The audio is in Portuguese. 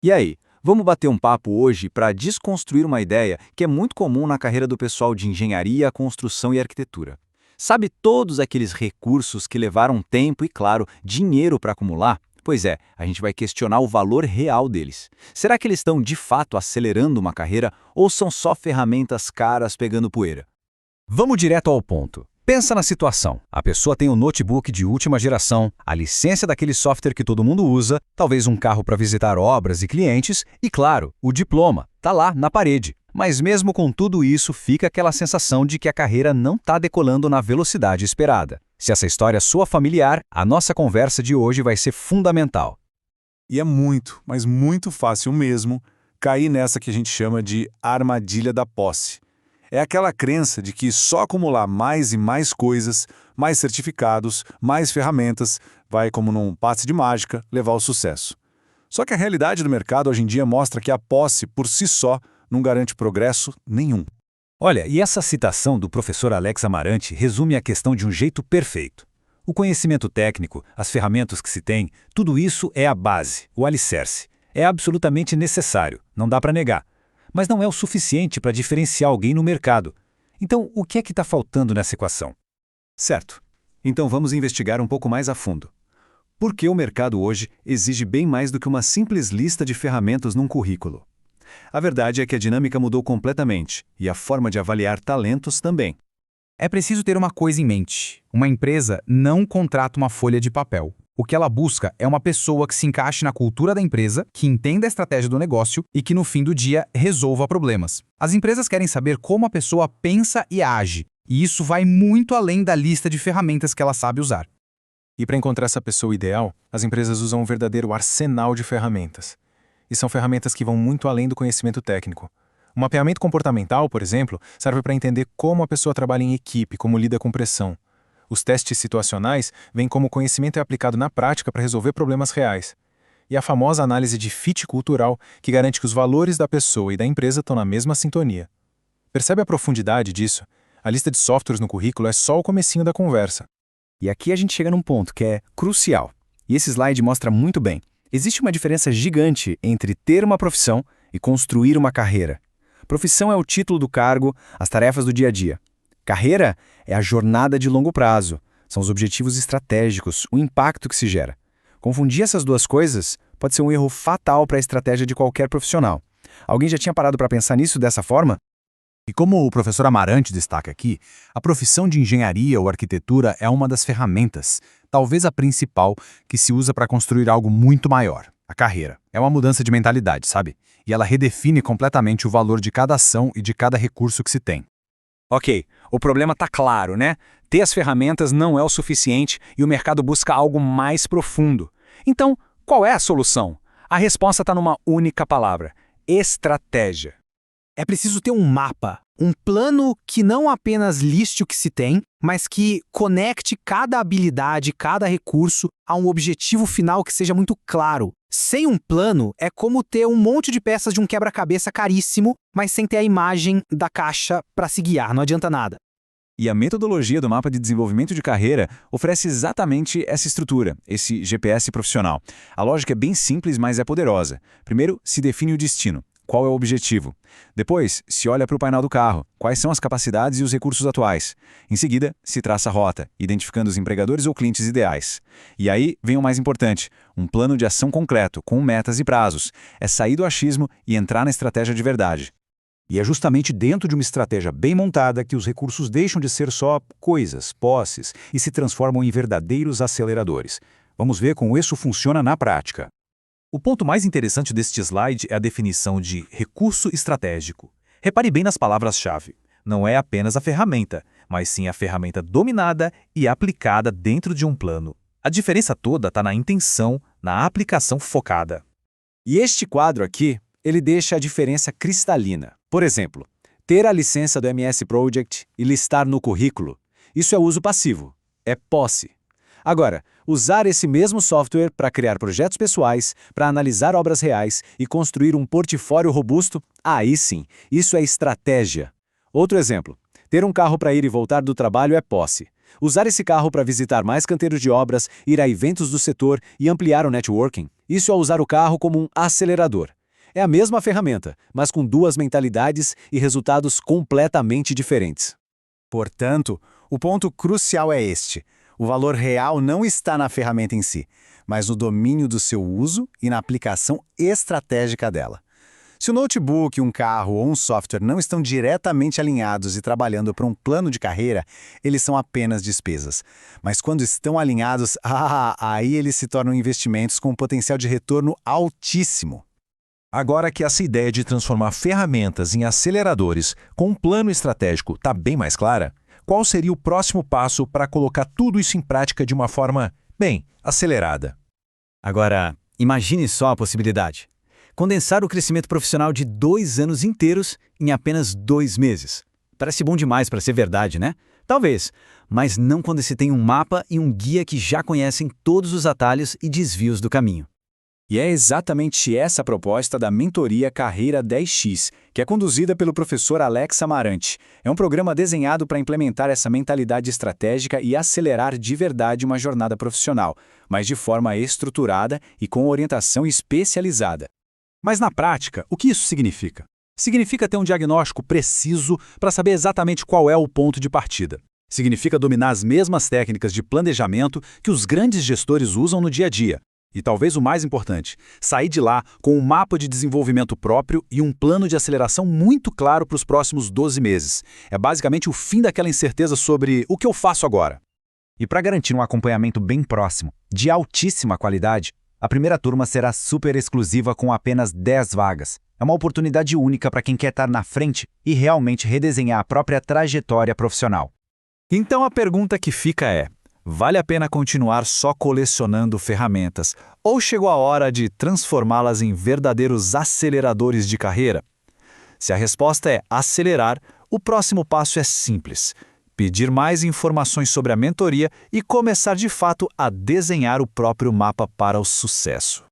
E aí, vamos bater um papo hoje para desconstruir uma ideia que é muito comum na carreira do pessoal de engenharia, construção e arquitetura. Sabe todos aqueles recursos que levaram tempo e, claro, dinheiro para acumular? Pois é, a gente vai questionar o valor real deles. Será que eles estão de fato acelerando uma carreira ou são só ferramentas caras pegando poeira? Vamos direto ao ponto. Pensa na situação. A pessoa tem um notebook de última geração, a licença daquele software que todo mundo usa, talvez um carro para visitar obras e clientes e, claro, o diploma. Tá lá, na parede. Mas mesmo com tudo isso, fica aquela sensação de que a carreira não está decolando na velocidade esperada. Se essa história soa familiar, a nossa conversa de hoje vai ser fundamental. E é muito, mas muito fácil mesmo, cair nessa que a gente chama de armadilha da posse. É aquela crença de que só acumular mais e mais coisas, mais certificados, mais ferramentas, vai, como num passe de mágica, levar ao sucesso. Só que a realidade do mercado hoje em dia mostra que a posse, por si só, não garante progresso nenhum. Olha, e essa citação do professor Alex Amarante resume a questão de um jeito perfeito. O conhecimento técnico, as ferramentas que se tem, tudo isso é a base, o alicerce. É absolutamente necessário, não dá para negar. Mas não é o suficiente para diferenciar alguém no mercado. Então, o que é que está faltando nessa equação? Certo. Então vamos investigar um pouco mais a fundo. Por que o mercado hoje exige bem mais do que uma simples lista de ferramentas num currículo? A verdade é que a dinâmica mudou completamente, e a forma de avaliar talentos também. É preciso ter uma coisa em mente. Uma empresa não contrata uma folha de papel. O que ela busca é uma pessoa que se encaixe na cultura da empresa, que entenda a estratégia do negócio e que no fim do dia resolva problemas. As empresas querem saber como a pessoa pensa e age, e isso vai muito além da lista de ferramentas que ela sabe usar. E para encontrar essa pessoa ideal, as empresas usam um verdadeiro arsenal de ferramentas. E são ferramentas que vão muito além do conhecimento técnico. O mapeamento comportamental, por exemplo, serve para entender como a pessoa trabalha em equipe, como lida com pressão. Os testes situacionais vêm como o conhecimento é aplicado na prática para resolver problemas reais. E a famosa análise de fit cultural, que garante que os valores da pessoa e da empresa estão na mesma sintonia. Percebe a profundidade disso? A lista de softwares no currículo é só o comecinho da conversa. E aqui a gente chega num ponto que é crucial. E esse slide mostra muito bem. Existe uma diferença gigante entre ter uma profissão e construir uma carreira. Profissão é o título do cargo, as tarefas do dia a dia. Carreira é a jornada de longo prazo, são os objetivos estratégicos, o impacto que se gera. Confundir essas duas coisas pode ser um erro fatal para a estratégia de qualquer profissional. Alguém já tinha parado para pensar nisso dessa forma? E como o professor Amarante destaca aqui, a profissão de engenharia ou arquitetura é uma das ferramentas, talvez a principal, que se usa para construir algo muito maior, a carreira. É uma mudança de mentalidade, sabe? E ela redefine completamente o valor de cada ação e de cada recurso que se tem. Ok, o problema está claro, né? Ter as ferramentas não é o suficiente e o mercado busca algo mais profundo. Então, qual é a solução? A resposta está numa única palavra: estratégia. É preciso ter um mapa, um plano que não apenas liste o que se tem, mas que conecte cada habilidade, cada recurso a um objetivo final que seja muito claro. Sem um plano, é como ter um monte de peças de um quebra-cabeça caríssimo, mas sem ter a imagem da caixa para se guiar, não adianta nada. E a metodologia do mapa de desenvolvimento de carreira oferece exatamente essa estrutura, esse GPS profissional. A lógica é bem simples, mas é poderosa. Primeiro, se define o destino. Qual é o objetivo? Depois, se olha para o painel do carro, quais são as capacidades e os recursos atuais. Em seguida, se traça a rota, identificando os empregadores ou clientes ideais. E aí vem o mais importante, um plano de ação concreto, com metas e prazos. É sair do achismo e entrar na estratégia de verdade. E é justamente dentro de uma estratégia bem montada que os recursos deixam de ser só coisas, posses, e se transformam em verdadeiros aceleradores. Vamos ver como isso funciona na prática. O ponto mais interessante deste slide é a definição de recurso estratégico. Repare bem nas palavras-chave. Não é apenas a ferramenta, mas sim a ferramenta dominada e aplicada dentro de um plano. A diferença toda está na intenção, na aplicação focada. E este quadro aqui, ele deixa a diferença cristalina. Por exemplo, ter a licença do MS Project e listar no currículo. Isso é uso passivo, é posse. Agora, usar esse mesmo software para criar projetos pessoais, para analisar obras reais e construir um portfólio robusto, aí sim, isso é estratégia. Outro exemplo, ter um carro para ir e voltar do trabalho é posse. Usar esse carro para visitar mais canteiros de obras, ir a eventos do setor e ampliar o networking. Isso é usar o carro como um acelerador. É a mesma ferramenta, mas com duas mentalidades e resultados completamente diferentes. Portanto, o ponto crucial é este. O valor real não está na ferramenta em si, mas no domínio do seu uso e na aplicação estratégica dela. Se o notebook, um carro ou um software não estão diretamente alinhados e trabalhando para um plano de carreira, eles são apenas despesas. Mas quando estão alinhados, aí eles se tornam investimentos com um potencial de retorno altíssimo. Agora que essa ideia de transformar ferramentas em aceleradores com um plano estratégico está bem mais clara, qual seria o próximo passo para colocar tudo isso em prática de uma forma, bem, acelerada? Agora, imagine só a possibilidade. Condensar o crescimento profissional de 2 anos inteiros em apenas 2 meses. Parece bom demais para ser verdade, né? Talvez, mas não quando se tem um mapa e um guia que já conhecem todos os atalhos e desvios do caminho. E é exatamente essa a proposta da Mentoria Carreira 10X, que é conduzida pelo professor Alex Amarante. É um programa desenhado para implementar essa mentalidade estratégica e acelerar de verdade uma jornada profissional, mas de forma estruturada e com orientação especializada. Mas na prática, o que isso significa? Significa ter um diagnóstico preciso para saber exatamente qual é o ponto de partida. Significa dominar as mesmas técnicas de planejamento que os grandes gestores usam no dia a dia. E talvez o mais importante, sair de lá com um mapa de desenvolvimento próprio e um plano de aceleração muito claro para os próximos 12 meses. É basicamente o fim daquela incerteza sobre o que eu faço agora. E para garantir um acompanhamento bem próximo, de altíssima qualidade, a primeira turma será super exclusiva com apenas 10 vagas. É uma oportunidade única para quem quer estar na frente e realmente redesenhar a própria trajetória profissional. Então a pergunta que fica é: vale a pena continuar só colecionando ferramentas ou chegou a hora de transformá-las em verdadeiros aceleradores de carreira? Se a resposta é acelerar, o próximo passo é simples: pedir mais informações sobre a mentoria e começar de fato a desenhar o próprio mapa para o sucesso.